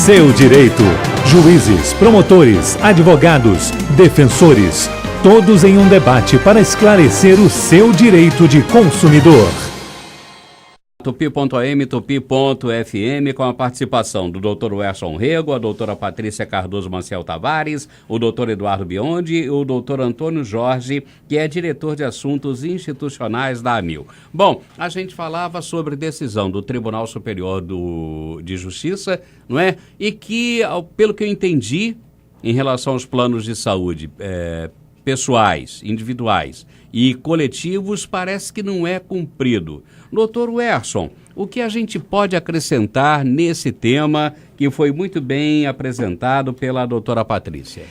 seu direito. Juízes, promotores, advogados, defensores, todos em um debate para esclarecer o seu direito de consumidor. Tupi.am, Tupi.fm, com a participação do Dr. Werson Rego, a doutora Patrícia Cardoso Maciel Tavares, o Dr. Eduardo Biondi e o Dr. Antônio Jorge, que é diretor de assuntos institucionais da AMIL. Bom, a gente falava sobre decisão do Tribunal Superior de Justiça, não é? E que, pelo que eu entendi, em relação aos planos de saúde pessoais, individuais e coletivos, parece que não é cumprido. Doutor Werson, o que a gente pode acrescentar nesse tema que foi muito bem apresentado pela doutora Patrícia?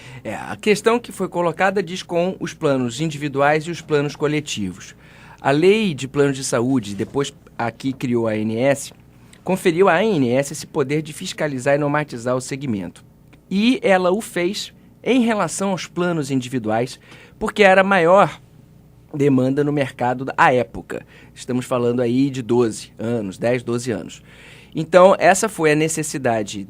A questão que foi colocada diz com os planos individuais e os planos coletivos. A lei de planos de saúde, depois aqui criou a ANS, conferiu à ANS esse poder de fiscalizar e normatizar o segmento. E ela o fez em relação aos planos individuais, porque era maior demanda no mercado à época. Estamos falando aí de 12 anos, 10, 12 anos. Então, essa foi a necessidade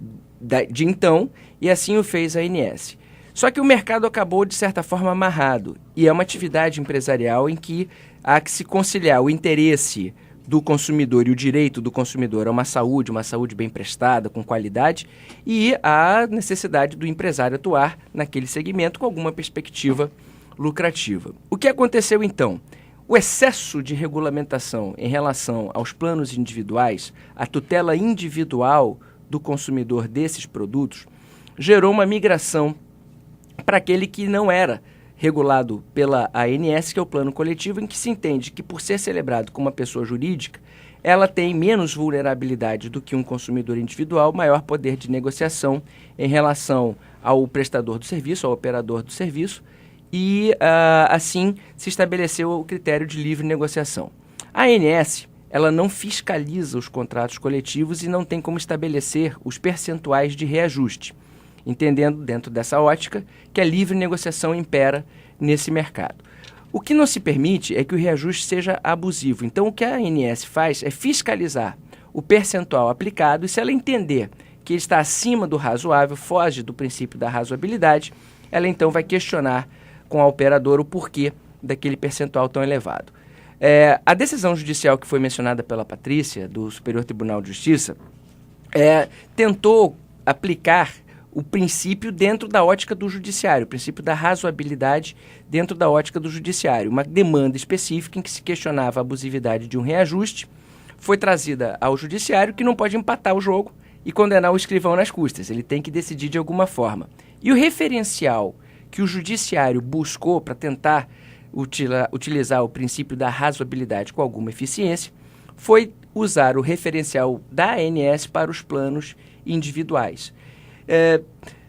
de então, e assim o fez a ANS. Só que o mercado acabou, de certa forma, amarrado, e é uma atividade empresarial em que há que se conciliar o interesse do consumidor e o direito do consumidor a uma saúde bem prestada, com qualidade, e a necessidade do empresário atuar naquele segmento com alguma perspectiva lucrativa. O que aconteceu então? O excesso de regulamentação em relação aos planos individuais, a tutela individual do consumidor desses produtos, gerou uma migração para aquele que não era regulado pela ANS, que é o plano coletivo, em que se entende que, por ser celebrado como uma pessoa jurídica, ela tem menos vulnerabilidade do que um consumidor individual, maior poder de negociação em relação ao prestador do serviço, ao operador do serviço, e assim se estabeleceu o critério de livre negociação. A ANS, ela não fiscaliza os contratos coletivos e não tem como estabelecer os percentuais de reajuste, entendendo, dentro dessa ótica, que a livre negociação impera nesse mercado. O que não se permite é que o reajuste seja abusivo. Então, o que a ANS faz é fiscalizar o percentual aplicado e, se ela entender que ele está acima do razoável, foge do princípio da razoabilidade, ela então vai questionar com a operadora o porquê daquele percentual tão elevado. A decisão judicial que foi mencionada pela Patrícia, do Superior Tribunal de Justiça, tentou aplicar o princípio dentro da ótica do judiciário, o princípio da razoabilidade dentro da ótica do judiciário. Uma demanda específica em que se questionava a abusividade de um reajuste foi trazida ao judiciário, que não pode empatar o jogo e condenar o escrivão nas custas. Ele tem que decidir de alguma forma. E o referencial que o judiciário buscou para tentar utilizar o princípio da razoabilidade com alguma eficiência foi usar o referencial da ANS para os planos individuais.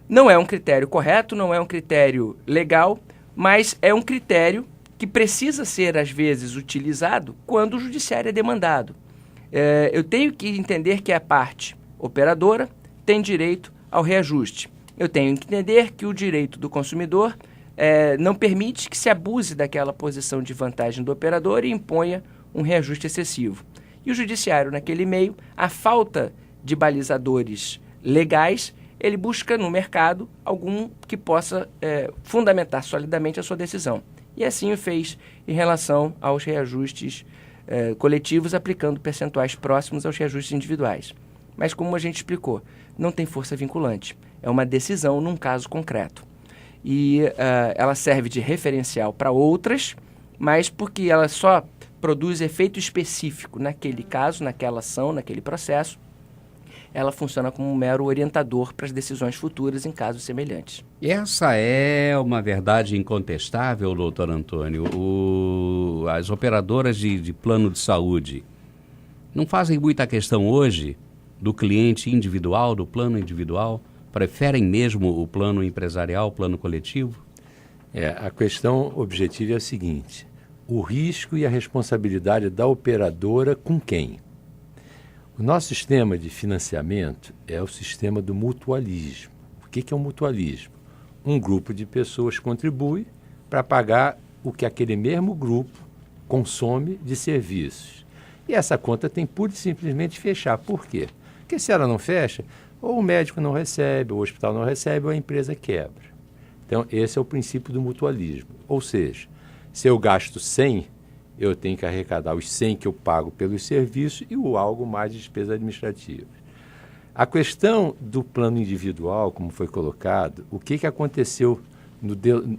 Não é um critério correto, não é um critério legal, mas é um critério que precisa ser, às vezes, utilizado quando o judiciário é demandado. Eu tenho que entender que a parte operadora tem direito ao reajuste. Eu tenho que entender que o direito do consumidor não permite que se abuse daquela posição de vantagem do operador e imponha um reajuste excessivo. E o judiciário, naquele meio, a falta de balizadores legais, ele busca no mercado algum que possa fundamentar solidamente a sua decisão. E assim o fez em relação aos reajustes coletivos, aplicando percentuais próximos aos reajustes individuais. Mas, como a gente explicou, não tem força vinculante. É uma decisão num caso concreto. E ela serve de referencial para outras, mas porque ela só produz efeito específico naquele caso, naquela ação, naquele processo, ela funciona como um mero orientador para as decisões futuras em casos semelhantes. Essa é uma verdade incontestável, doutor Antônio. As operadoras de plano de saúde não fazem muita questão hoje do cliente individual, do plano individual? Preferem mesmo o plano empresarial, o plano coletivo? A questão objetiva é a seguinte: o risco e a responsabilidade da operadora com quem? O nosso sistema de financiamento é o sistema do mutualismo. O que é o mutualismo? Um grupo de pessoas contribui para pagar o que aquele mesmo grupo consome de serviços. E essa conta tem pura e simplesmente fechar. Por quê? Porque se ela não fecha, Ou o médico não recebe, ou o hospital não recebe, ou a empresa quebra. Então, esse é o princípio do mutualismo. Ou seja, se eu gasto 100, eu tenho que arrecadar os 100 que eu pago pelos serviços e o algo mais de despesas administrativas. A questão do plano individual, como foi colocado, o que aconteceu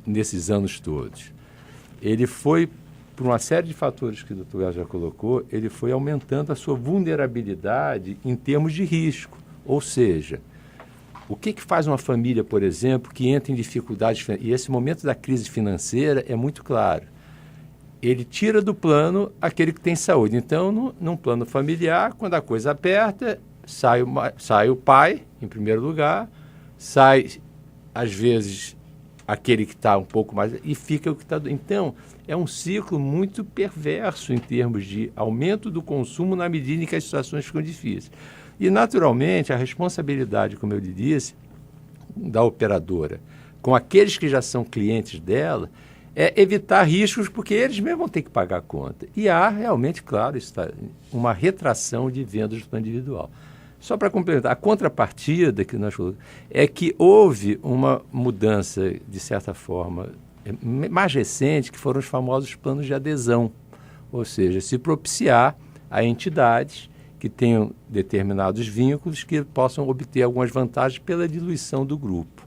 nesses anos todos? Ele foi, por uma série de fatores que o Dr. Elcio já colocou, ele foi aumentando a sua vulnerabilidade em termos de risco. Ou seja, o que faz uma família, por exemplo, que entra em dificuldades, e esse momento da crise financeira é muito claro. Ele tira do plano aquele que tem saúde. Então, num plano familiar, quando a coisa aperta, sai o pai, em primeiro lugar, sai, às vezes, aquele que está um pouco mais... e fica o que está... Então, é um ciclo muito perverso em termos de aumento do consumo na medida em que as situações ficam difíceis. E, naturalmente, a responsabilidade, como eu lhe disse, da operadora com aqueles que já são clientes dela é evitar riscos, porque eles mesmos vão ter que pagar a conta. E há realmente, claro, uma retração de vendas do plano individual. Só para complementar, a contrapartida que nós falamos é que houve uma mudança, de certa forma, mais recente, que foram os famosos planos de adesão. Ou seja, se propiciar a entidades que tenham determinados vínculos que possam obter algumas vantagens pela diluição do grupo.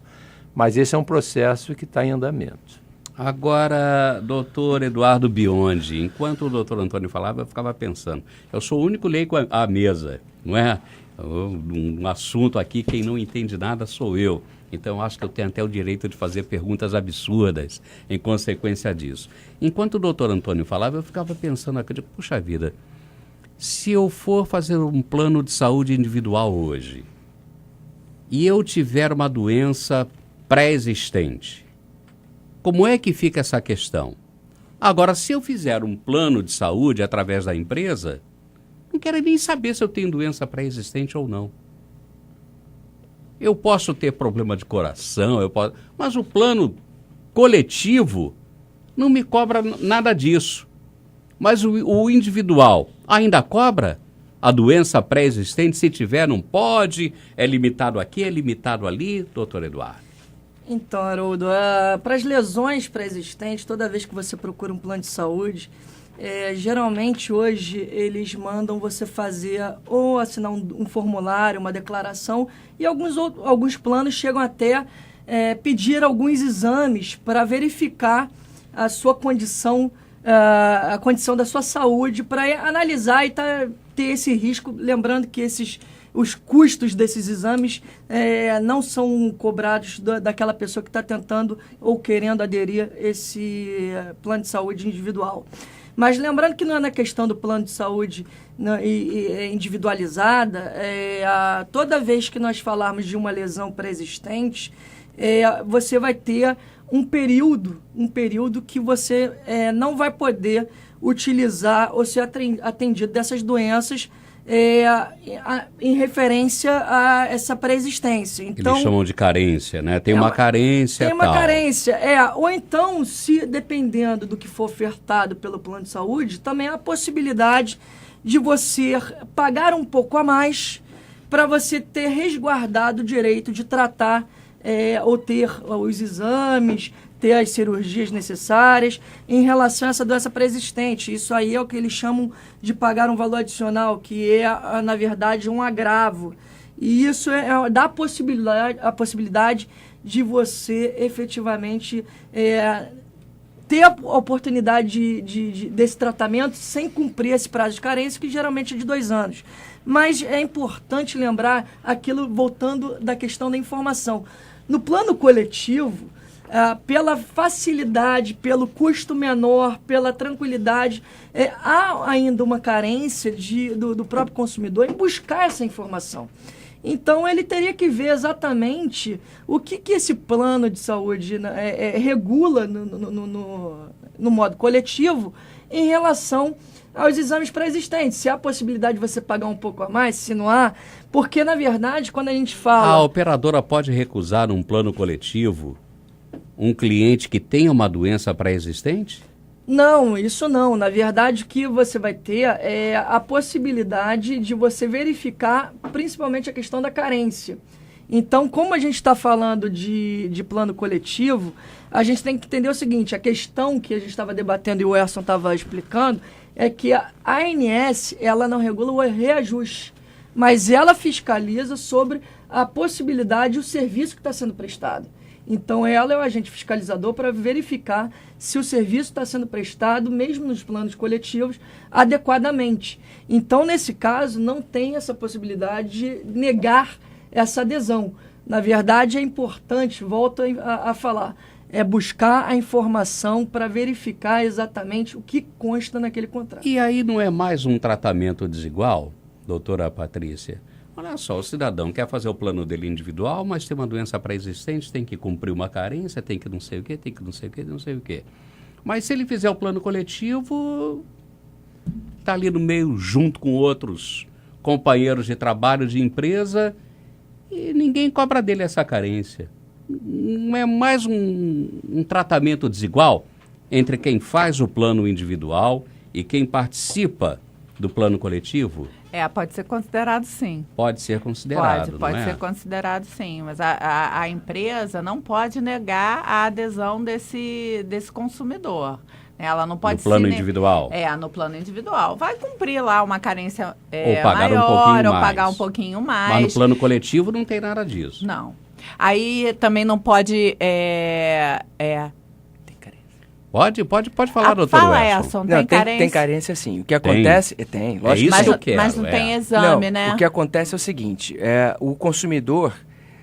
Mas esse é um processo que está em andamento. Agora, doutor Eduardo Biondi, enquanto o doutor Antônio falava, eu ficava pensando, eu sou o único leigo à mesa, não é? Um assunto aqui, quem não entende nada sou eu. Então, acho que eu tenho até o direito de fazer perguntas absurdas em consequência disso. Enquanto o doutor Antônio falava, eu ficava pensando, puxa vida, se eu for fazer um plano de saúde individual hoje e eu tiver uma doença pré-existente, como é que fica essa questão? Agora, se eu fizer um plano de saúde através da empresa, não quero nem saber se eu tenho doença pré-existente ou não. Eu posso ter problema de coração, mas o plano coletivo não me cobra nada disso. Mas o individual ainda cobra a doença pré-existente? Se tiver, não pode? É limitado aqui, é limitado ali, doutor Eduardo? Então, Haroldo, para as lesões pré-existentes, toda vez que você procura um plano de saúde, geralmente hoje eles mandam você fazer ou assinar um formulário, uma declaração, e alguns planos chegam até pedir alguns exames para verificar a sua condição, a condição da sua saúde, para analisar e ter esse risco, lembrando que os custos desses exames não são cobrados daquela pessoa que está tentando ou querendo aderir a esse plano de saúde individual. Mas lembrando que não é na questão do plano de saúde individualizada, toda vez que nós falarmos de uma lesão pré-existente, você vai ter um período que você não vai poder utilizar ou ser atendido dessas doenças em referência a essa pré-existência. Então, eles chamam de carência, né? Tem uma carência. Tem uma carência, ou então, se dependendo do que for ofertado pelo plano de saúde, também há a possibilidade de você pagar um pouco a mais para você ter resguardado o direito de tratar ou ter os exames, ter as cirurgias necessárias em relação a essa doença pré-existente. Isso aí é o que eles chamam de pagar um valor adicional, que é, na verdade, um agravo. E isso dá a possibilidade de você efetivamente ter a oportunidade desse tratamento sem cumprir esse prazo de carência, que geralmente é de 2 anos. Mas é importante lembrar aquilo, voltando da questão da informação. No plano coletivo, pela facilidade, pelo custo menor, pela tranquilidade, há ainda uma carência do próprio consumidor em buscar essa informação. Então, ele teria que ver exatamente o que esse plano de saúde regula no modo coletivo em relação aos exames pré-existentes. Se há possibilidade de você pagar um pouco a mais, se não há, porque, na verdade, quando a gente fala... A operadora pode recusar um plano coletivo um cliente que tenha uma doença pré-existente? Não, isso não. Na verdade, o que você vai ter é a possibilidade de você verificar, principalmente a questão da carência. Então, como a gente está falando de plano coletivo, a gente tem que entender o seguinte, a questão que a gente estava debatendo e o Erson estava explicando é que a ANS, ela não regula o reajuste, mas ela fiscaliza sobre a possibilidade e o serviço que está sendo prestado. Então, ela é o agente fiscalizador para verificar se o serviço está sendo prestado, mesmo nos planos coletivos, adequadamente. Então, nesse caso, não tem essa possibilidade de negar essa adesão. Na verdade, é importante, volto a falar, é buscar a informação para verificar exatamente o que consta naquele contrato. E aí não é mais um tratamento desigual, doutora Patrícia? Olha só, o cidadão quer fazer o plano dele individual, mas tem uma doença pré-existente, tem que cumprir uma carência, tem que não sei o quê, tem que não sei o quê, não sei o quê. Mas se ele fizer o plano coletivo, está ali no meio junto com outros companheiros de trabalho de empresa e ninguém cobra dele essa carência. Não é mais um tratamento desigual entre quem faz o plano individual e quem participa do plano coletivo? Pode ser considerado sim. Pode ser considerado, Pode não é? ser considerado sim, mas a empresa não pode negar a adesão desse consumidor. Ela não pode no plano individual? No plano individual. Vai cumprir lá uma carência ou pagar maior, um pouquinho ou mais. Pagar um pouquinho mais. Mas no plano coletivo não tem nada disso. Não. Aí também não pode... Pode falar, doutor Fala, Erson. Edson, tem carência? Tem carência sim. O que acontece... Tem, lógico. É isso que eu quero. Mas não tem exame, não, né? O que acontece é o seguinte, o consumidor,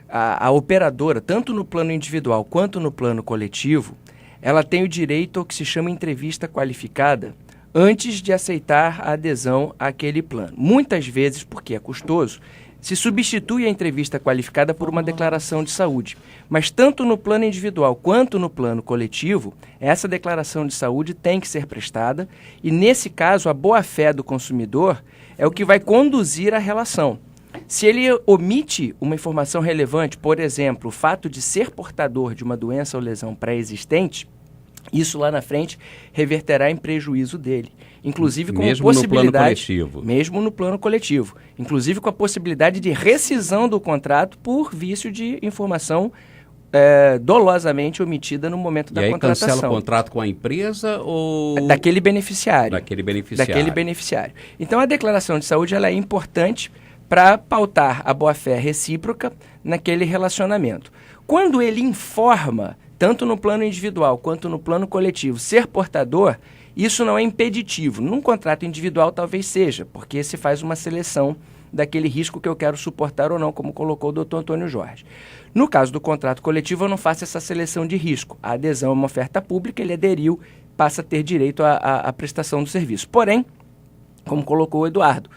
a operadora, tanto no plano individual quanto no plano coletivo, ela tem o direito ao que se chama entrevista qualificada antes de aceitar a adesão àquele plano. Muitas vezes, porque é custoso, se substitui a entrevista qualificada por uma declaração de saúde. Mas tanto no plano individual quanto no plano coletivo, essa declaração de saúde tem que ser prestada e, nesse caso, a boa-fé do consumidor é o que vai conduzir a relação. Se ele omite uma informação relevante, por exemplo, o fato de ser portador de uma doença ou lesão pré-existente, isso lá na frente reverterá em prejuízo dele. Inclusive com mesmo possibilidade... no plano coletivo. Mesmo no plano coletivo. Inclusive com a possibilidade de rescisão do contrato por vício de informação dolosamente omitida no momento da contratação. E aí cancela o contrato com a empresa ou... Daquele beneficiário. Daquele beneficiário. Então a declaração de saúde ela é importante para pautar a boa-fé recíproca naquele relacionamento. Quando ele informa, tanto no plano individual quanto no plano coletivo, ser portador, isso não é impeditivo. Num contrato individual talvez seja, porque se faz uma seleção daquele risco que eu quero suportar ou não, como colocou o doutor Antônio Jorge. No caso do contrato coletivo, eu não faço essa seleção de risco. A adesão é uma oferta pública, ele aderiu, passa a ter direito à prestação do serviço. Porém, como colocou o Eduardo,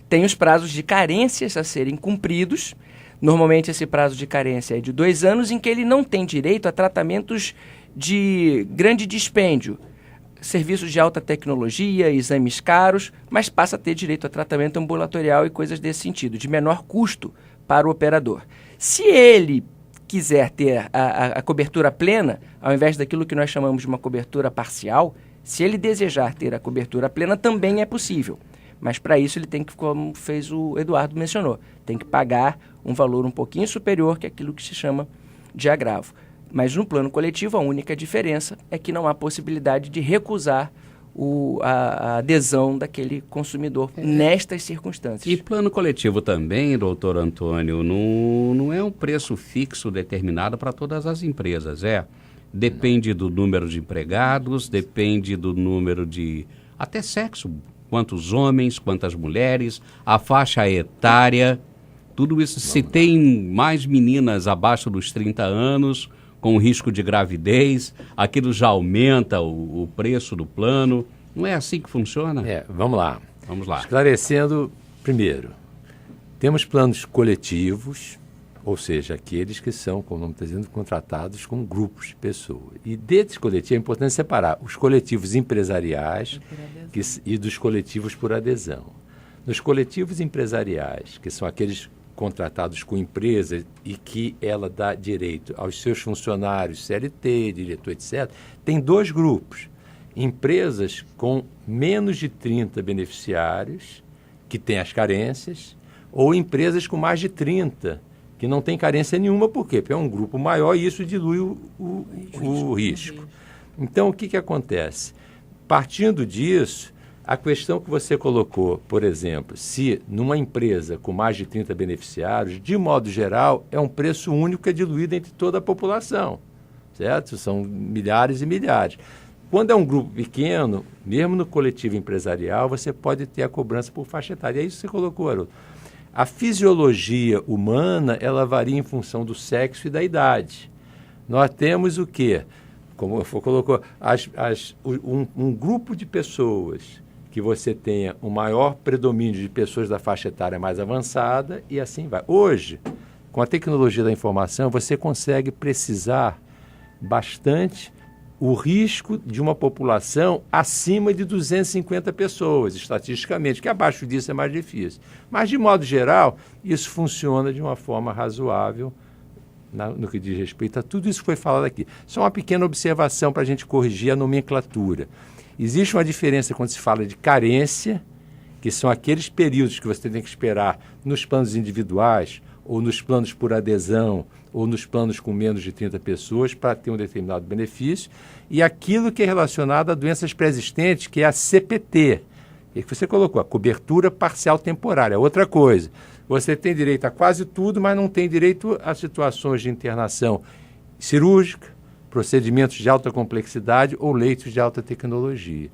tem os prazos de carências a serem cumpridos. Normalmente esse prazo de carência é de 2 anos, em que ele não tem direito a tratamentos de grande dispêndio, serviços de alta tecnologia, exames caros, mas passa a ter direito a tratamento ambulatorial e coisas desse sentido, de menor custo para o operador. Se ele quiser ter a cobertura plena, ao invés daquilo que nós chamamos de uma cobertura parcial, se ele desejar ter a cobertura plena, também é possível. Mas para isso ele tem que, como fez o Eduardo mencionou, tem que pagar um valor um pouquinho superior que aquilo que se chama de agravo. Mas no plano coletivo, a única diferença é que não há possibilidade de recusar a adesão daquele consumidor nestas circunstâncias. E plano coletivo também, doutor Antônio, não é um preço fixo determinado para todas as empresas, Depende do número de empregados, depende do número de... até sexo, quantos homens, quantas mulheres, a faixa etária, tudo isso. Se tem mais meninas abaixo dos 30 anos... com risco de gravidez, aquilo já aumenta o preço do plano. Não é assim que funciona? Vamos lá. Vamos lá. Esclarecendo, primeiro, temos planos coletivos, ou seja, aqueles que são, como o nome está dizendo, contratados com grupos de pessoas. E desses coletivos é importante separar os coletivos empresariais e dos coletivos por adesão. Nos coletivos empresariais, que são aqueles contratados com empresas e que ela dá direito aos seus funcionários, CLT, diretor, etc., tem 2 grupos, empresas com menos de 30 beneficiários, que têm as carências, ou empresas com mais de 30, que não tem carência nenhuma. Por quê? Porque é um grupo maior e isso dilui o risco. Então, o que acontece? Partindo disso, a questão que você colocou, por exemplo, se numa empresa com mais de 30 beneficiários, de modo geral, é um preço único que é diluído entre toda a população, certo? São milhares e milhares. Quando é um grupo pequeno, mesmo no coletivo empresarial, você pode ter a cobrança por faixa etária. É isso que você colocou, Haroldo. A fisiologia humana, ela varia em função do sexo e da idade. Nós temos o quê? Como você colocou, um grupo de pessoas que você tenha um maior predomínio de pessoas da faixa etária mais avançada e assim vai. Hoje, com a tecnologia da informação, você consegue precisar bastante o risco de uma população acima de 250 pessoas, estatisticamente, que abaixo disso é mais difícil. Mas, de modo geral, isso funciona de uma forma razoável no que diz respeito a tudo isso que foi falado aqui. Só uma pequena observação para a gente corrigir a nomenclatura. Existe uma diferença quando se fala de carência, que são aqueles períodos que você tem que esperar nos planos individuais, ou nos planos por adesão, ou nos planos com menos de 30 pessoas para ter um determinado benefício, e aquilo que é relacionado a doenças pré-existentes, que é a CPT, que você colocou, a cobertura parcial temporária, é outra coisa. Você tem direito a quase tudo, mas não tem direito a situações de internação cirúrgica, procedimentos de alta complexidade ou leitos de alta tecnologia.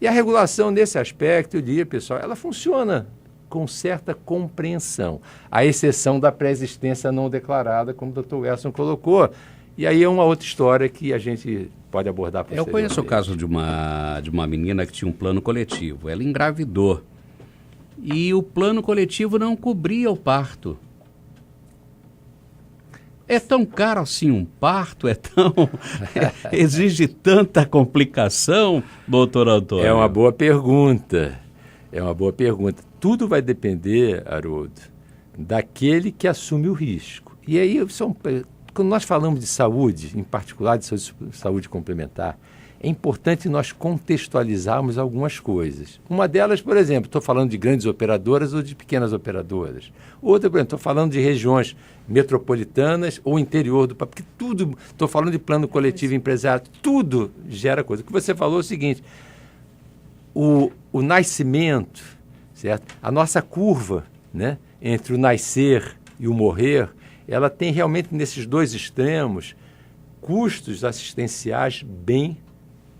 E a regulação nesse aspecto, eu diria, pessoal, ela funciona com certa compreensão, à exceção da pré-existência não declarada, como o Dr. Werson colocou. E aí é uma outra história que a gente pode abordar posteriormente. Eu conheço o caso de uma menina que tinha um plano coletivo. Ela engravidou e o plano coletivo não cobria o parto. É tão caro assim um parto? Exige tanta complicação, doutor Antônio? É uma boa pergunta. Tudo vai depender, Haroldo, daquele que assume o risco. E aí, quando nós falamos de saúde, em particular de saúde complementar, é importante nós contextualizarmos algumas coisas. Uma delas, por exemplo, estou falando de grandes operadoras ou de pequenas operadoras. Outra, por exemplo, estou falando de regiões metropolitanas ou interior do país, porque tudo, estou falando de plano coletivo empresarial, tudo gera coisa. O que você falou é o seguinte, o nascimento, certo? A nossa curva, né, entre o nascer e o morrer, ela tem realmente nesses dois extremos custos assistenciais bem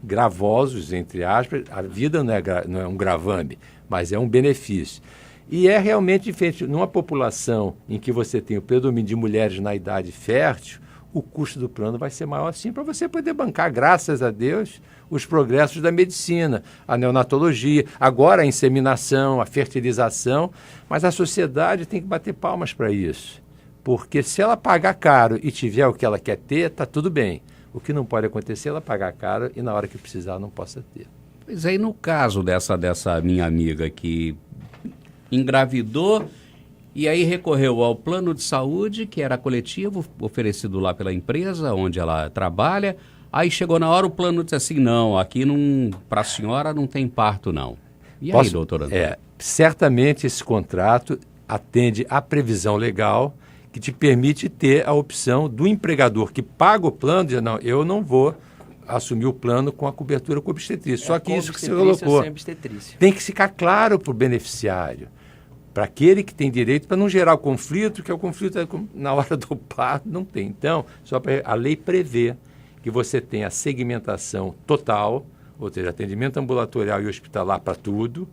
gravosos, entre aspas. A vida não é um gravame, mas é um benefício. E é realmente diferente. Numa população em que você tem o predomínio de mulheres na idade fértil, o custo do plano vai ser maior sim, para você poder bancar, graças a Deus, os progressos da medicina, a neonatologia, agora a inseminação, a fertilização, mas a sociedade tem que bater palmas para isso. Porque se ela pagar caro e tiver o que ela quer ter, está tudo bem. O que não pode acontecer é ela pagar caro e na hora que precisar não possa ter. Pois aí, no caso dessa minha amiga que engravidou e aí recorreu ao plano de saúde, que era coletivo, oferecido lá pela empresa onde ela trabalha, aí chegou na hora o plano disse assim, não, aqui para a senhora não tem parto não. E aí, doutor Antônio? Certamente esse contrato atende à previsão legal que te permite ter a opção do empregador que paga o plano, dizer, não, eu não vou assumir o plano com a cobertura com obstetrícia. Só que isso que você colocou tem que ficar claro para o beneficiário, para aquele que tem direito, para não gerar o conflito, que é o conflito na hora do parto, não tem. Então, a lei prevê que você tenha a segmentação total, ou seja, atendimento ambulatorial e hospitalar para tudo,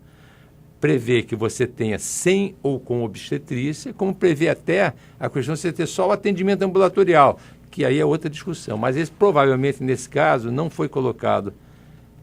prevê que você tenha sem ou com obstetrícia, como prevê até a questão de você ter só o atendimento ambulatorial, que aí é outra discussão. Mas provavelmente, nesse caso, não foi colocado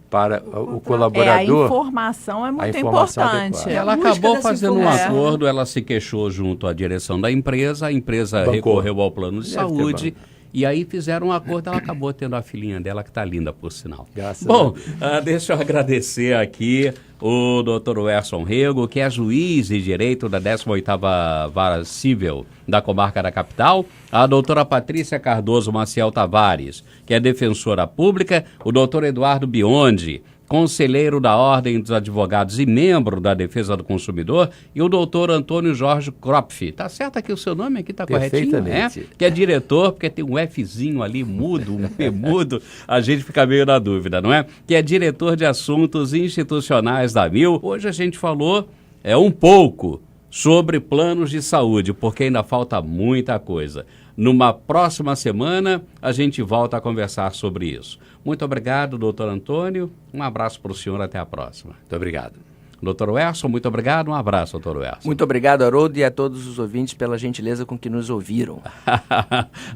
para o colaborador. A informação é muito importante. Ela acabou fazendo um acordo, ela se queixou junto à direção da empresa, a empresa recorreu ao plano de saúde E aí fizeram um acordo, ela acabou tendo a filhinha dela, que está linda, por sinal. Graças Bom, a Deus. deixa eu agradecer aqui o Dr. Werson Rego, que é juiz de direito da 18ª Vara Civil da Comarca da Capital, a doutora Patrícia Cardoso Maciel Tavares, que é defensora pública, o doutor Eduardo Biondi, conselheiro da Ordem dos Advogados e membro da Defesa do Consumidor, e o doutor Antônio Jorge Kropf. Tá certo aqui o seu nome? Aqui tá corretinho, Perfeitamente. que é diretor, porque tem um Fzinho ali mudo, um P mudo, a gente fica meio na dúvida, não é? Que é diretor de Assuntos Institucionais da AMIL. Hoje a gente falou um pouco sobre planos de saúde, porque ainda falta muita coisa. Numa próxima semana, a gente volta a conversar sobre isso. Muito obrigado, doutor Antônio. Um abraço para o senhor, até a próxima. Muito obrigado. Doutor Werson, muito obrigado. Um abraço, doutor Werson. Muito obrigado, Haroldo, e a todos os ouvintes pela gentileza com que nos ouviram.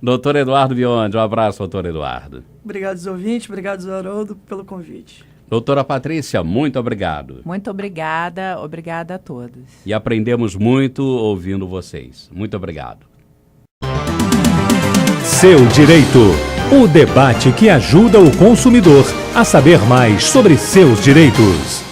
Doutor Eduardo Biondi, um abraço, doutor Eduardo. Obrigado aos ouvintes, obrigado, Haroldo, pelo convite. Doutora Patrícia, muito obrigado. Muito obrigada a todos. E aprendemos muito ouvindo vocês. Muito obrigado. Seu Direito, o debate que ajuda o consumidor a saber mais sobre seus direitos.